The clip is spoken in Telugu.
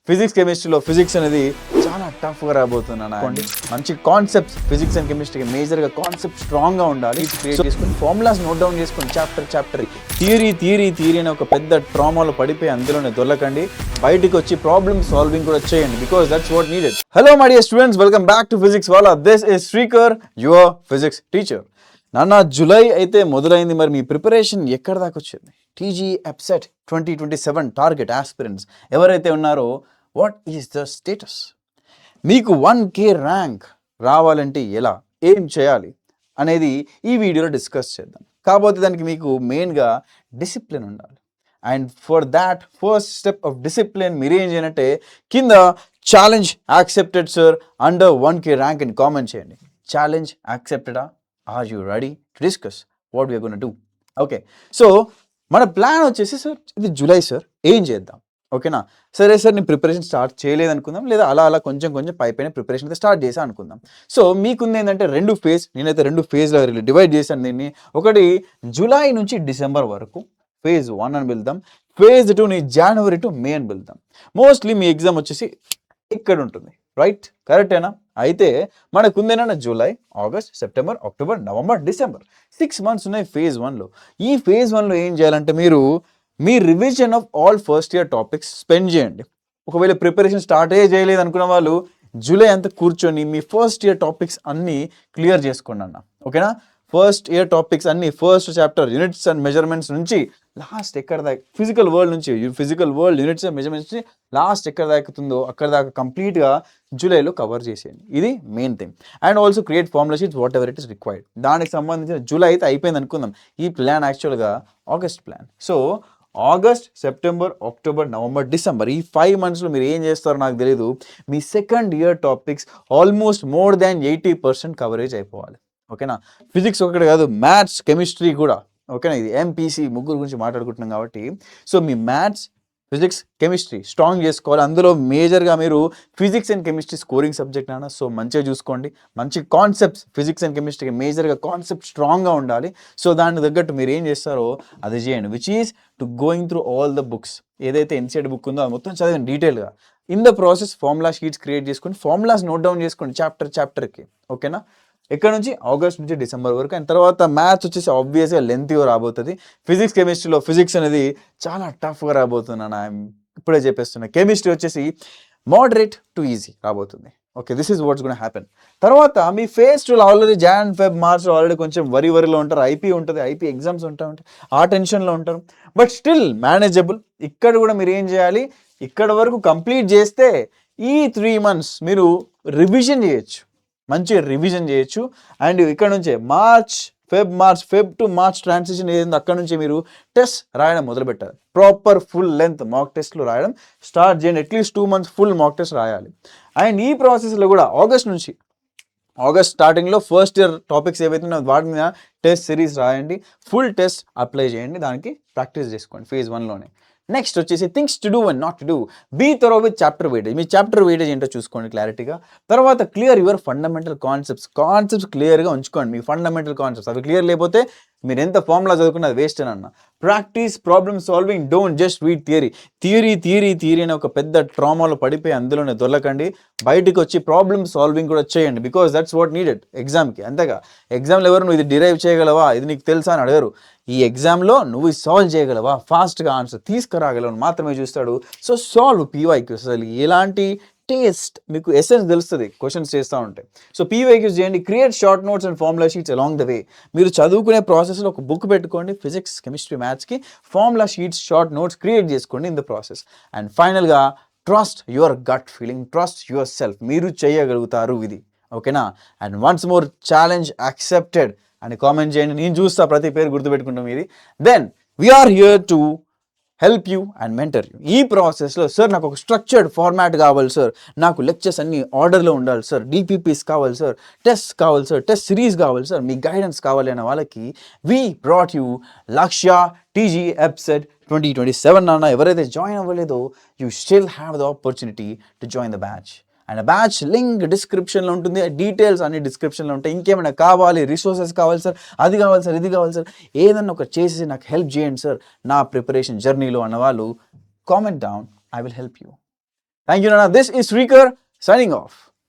ఫిజిక్స్ కెమిస్ట్రీలో ఫిజిక్స్ అనేది చాలా టఫ్గా రాబోతున్నాను అనుకోండి. మంచి కాన్సెప్ట్స్ ఫిజిక్స్ అండ్ కెమిస్ట్రీకి మేజర్గా కాన్సెప్ట్ స్ట్రాంగ్గా ఉండాలి. క్రియేట్ చేసుకుని ఫార్ములాస్ నోట్ డౌన్ చేసుకుని చాప్టర్ థియరీ అనే ఒక పెద్ద ట్రామాలో పడిపోయి అందులోనే దొరకండి. బయటికి వచ్చి ప్రాబ్లమ్ సాల్వింగ్ కూడా చేయండి, because that's what needed. Hello my dear students, welcome back to Physics Wallah. This is Srikar, your physics teacher. నాన్న, జూలై అయితే మొదలైంది. మరి మీ ప్రిపరేషన్ ఎక్కడ దాకా వచ్చింది? టీజీ ఎప్సెట్ 2027 టార్గెట్ ఆస్పిరెంట్స్ ఎవరైతే ఉన్నారో, వాట్ ఈస్ ద స్టేటస్? మీకు 1K ర్యాంక్ రావాలంటే ఎలా, ఏం చేయాలి అనేది ఈ వీడియోలో డిస్కస్ చేద్దాం. కాకపోతే దానికి మీకు మెయిన్గా డిసిప్లిన్ ఉండాలి. And for that first step of discipline మీరు ఏం చేయాలంటే, కింద challenge accepted sir under 1K rank అని కామెంట్ చేయండి. ఛాలెంజ్ యాక్సెప్టెడా? Are you ready to discuss what we're gonna do? Okay, so మన ప్లాన్ వచ్చేసి, సార్ ఇది జూలై సార్, ఏం చేద్దాం? ఓకేనా? సరే సార్, నేను ప్రిపరేషన్ స్టార్ట్ చేయలేదు అనుకుందాం, లేదా అలా కొంచెం పైన ప్రిపరేషన్ అయితే స్టార్ట్ చేసా అనుకుందాం. సో మీకుంది ఏంటంటే రెండు ఫేజ్, నేనైతే రెండు ఫేజ్లో డివైడ్ చేశాను దీన్ని. ఒకటి జూలై నుంచి డిసెంబర్ వరకు ఫేజ్ 1 అని వెళ్దాం, ఫేజ్ 2ని జనవరి టు మే అని వెళ్దాం. మోస్ట్లీ మీ ఎగ్జామ్ వచ్చేసి ఇక్కడ ఉంటుంది, రైట్? కరెక్టేనా? అయితే మనకుందేనా July, August, September, October, November, December 6 months ఉన్నాయి ఫేజ్ 1లో. ఈ ఫేజ్ 1లో ఏం చేయాలంటే, మీరు మీ revision of all first year topics spend చేయండి. ఒకవేళ ప్రిపరేషన్ స్టార్ట్ చేయలేదు అనుకున్న వాళ్ళు జూలై అంతా కూర్చొని మీ ఫస్ట్ ఇయర్ టాపిక్స్ అన్నీ క్లియర్ చేసుకోండి అన్న. ఓకేనా? ఫస్ట్ ఇయర్ టాపిక్స్ అన్ని, first chapter units and measurements నుంచి లాస్ట్ ఎక్కడ దాకా ఫిజికల్ వరల్డ్ నుంచి, physical world units and measurements నుంచి లాస్ట్ ఎక్కడ దాకుతుందో అక్కడ దాకా కంప్లీట్గా జూలైలో కవర్ చేసేయండి. ఇది main thing. And also create formula sheets what ever it is required. దానికి సంబంధించిన జూలై అయితే అయిపోయింది అనుకుందాం. ఈ ప్లాన్ యాక్చువల్గా August plan. So August, September, October, November, December ఈ 5 monthsలో మీరు ఏం చేస్తారో నాకు తెలియదు. మీ second year topics almost more than 80% coverage అయిపోవాలి. ఓకేనా? ఫిజిక్స్ ఒకటి కాదు, మ్యాథ్స్, కెమిస్ట్రీ కూడా. ఓకేనా? ఇది ఎంపీసీ ముగ్గురు గురించి మాట్లాడుకుంటున్నాం కాబట్టి, సో మీ మ్యాథ్స్, ఫిజిక్స్, కెమిస్ట్రీ స్ట్రాంగ్ చేసుకోవాలి. అందులో మేజర్గా మీరు physics and chemistry scoring subject అన్న, సో మంచిగా చూసుకోండి. మంచి కాన్సెప్ట్స్ ఫిజిక్స్ అండ్ కెమిస్ట్రీకి మేజర్గా కాన్సెప్ట్ స్ట్రాంగ్గా ఉండాలి. సో దానికి తగ్గట్టు మీరు ఏం చేస్తారో అది చేయండి, which is to going through all the books. ఏదైతే ఎన్సీఆర్ బుక్ ఉందో అది మొత్తం చదివండి డీటెయిల్గా. In the process formula sheets create చేసుకోండి, ఫార్ములాస్ నోట్ డౌన్ చేసుకోండి చాప్టర్కి. ఓకేనా? ఇక్కడ నుంచి ఆగస్ట్ నుంచి డిసెంబర్ వరకు. అండ్ తర్వాత మ్యాథ్స్ వచ్చేసి ఆబ్వియస్గా లెంతీగా రాబోతుంది. ఫిజిక్స్ కెమిస్ట్రీలో ఫిజిక్స్ అనేది చాలా టఫ్గా రాబోతున్నాను, ఇప్పుడే చెప్పేస్తున్నా. కెమిస్ట్రీ వచ్చేసి మోడరేట్ టు ఈజీ రాబోతుంది. Okay, this is what's gonna happen. తర్వాత మీ ఫేజ్ 2 ఆల్రెడీ జాన్, ఫెబ్, మార్చ్లో ఆల్రెడీ కొంచెం వరిలో ఉంటారు. ఐపీ ఉంటుంది, ఐపీ ఎగ్జామ్స్ ఉంటాయి, ఆ టెన్షన్లో ఉంటారు. But still manageable. ఇక్కడ కూడా మీరు ఏం చేయాలి, ఇక్కడ వరకు కంప్లీట్ చేస్తే ఈ 3 months మీరు రివిజన్ చేయొచ్చు, మంచిగా రివిజన్ చేయొచ్చు. అండ్ ఇక్కడ నుంచే ఫెబ్ టు మార్చ్ ట్రాన్సిషన్ ఏదైందో అక్కడ నుంచి మీరు టెస్ట్ రాయడం మొదలు పెట్టాలి. ప్రాపర్ ఫుల్ లెంత్ మాక్ టెస్ట్లు రాయడం స్టార్ట్ చేయండి. At least 2 months full mock test రాయాలి. అండ్ ఈ ప్రాసెస్లో కూడా ఆగస్ట్ స్టార్టింగ్లో ఫస్ట్ ఇయర్ టాపిక్స్ ఏవైతే ఉన్నాయో వాటి మీద టెస్ట్ సిరీస్ రాయండి, ఫుల్ టెస్ట్ అప్లై చేయండి, దానికి ప్రాక్టీస్ చేసుకోండి ఫేజ్ 1లోనే. నెక్స్ట్ వచ్చేసి things to do and not to do. Be thorough with chapter weightage. మీ చాప్టర్ వెయిటేజ్ ఏంటో చూసుకోండి క్లారిటీగా. తర్వాత క్లియర్ యువర్ ఫండమెంటల్ కాన్సెప్ట్స్ క్లియర్గా ఉంచుకోండి. మీ ఫండమెంటల్ కాన్సెప్ట్స్ అవి క్లియర్ లేకపోతే మీరు ఎంత ఫార్ములా చదువుకున్నా అది వేస్ట్ అని అన్న. Practice problem solving, don't just read theory అనే ఒక పెద్ద ట్రామాలో పడిపోయి అందులోనే దొరకండి. బయటికి వచ్చి ప్రాబ్లమ్ సాల్వింగ్ కూడా చేయండి, బికాస్ దట్స్ వాట్ నీడెడ్ ఎగ్జామ్కి. అంతేగా ఎగ్జామ్లో ఎవరు నువ్వు ఇది డిరైవ్ చేయగలవా, ఇది నీకు తెలుసా అని అడగరు. ఈ ఎగ్జామ్లో నువ్వు సాల్వ్ చేయగలవా, ఫాస్ట్గా ఆన్సర్ తీసుకురాగలవు మాత్రమే చూస్తాడు. So solve PYQs. అసలు ఎలాంటి టేస్ట్ మీకు ఎసెన్స్ తెలుస్తుంది క్వశ్చన్స్ చేస్తూ ఉంటే. సో పీవైక్యూస్ చేయండి, create short notes and formula sheets along the way. మీరు చదువుకునే ప్రాసెస్లో ఒక బుక్ పెట్టుకోండి, ఫిజిక్స్, కెమిస్ట్రీ, మ్యాథ్స్కి formula sheets, short notes create చేసుకోండి ఇన్ ద ప్రాసెస్. అండ్ ఫైనల్గా trust your gut feeling, trust your self. మీరు చేయగలుగుతారు ఇది. ఓకేనా? And once more challenge accepted అని కామెంట్ చేయండి. నేను చూస్తా, ప్రతి పేరు గుర్తుపెట్టుకుంటాం ఇది. Then we're here to help you and mentor you. ఈ ప్రాసెస్లో సార్ నాకు ఒక స్ట్రక్చర్డ్ ఫార్మాట్ కావాలి సార్, నాకు లెక్చర్స్ అన్ని ఆర్డర్లో ఉండాలి సార్, డిపిపిస్ కావాలి సార్, టెస్ట్ కావాలి సార్, టెస్ట్ సిరీస్ కావాలి సార్, మీ గైడెన్స్ కావాలి అనే వాళ్ళకి we brought you Lakshya TG EAPCET 2027 నాన్న. ఎవరైతే జాయిన్ అవ్వలేదో you still have the opportunity to join the batch. And batch link డిస్క్రిప్షన్లో ఉంటుంది, డీటెయిల్స్ అన్ని డిస్క్రిప్షన్లో ఉంటాయి. ఇంకేమైనా కావాలి, రిసోర్సెస్ కావాలి సార్, అది కావాలి సార్, ఇది కావాలి సార్, ఏదన్నా ఒక చేసి నాకు హెల్ప్ చేయండి సార్ నా ప్రిపరేషన్ జర్నీలో అన్నవాళ్ళు comment down, I will help you. Thank you నాన్న. This is Srikar signing of.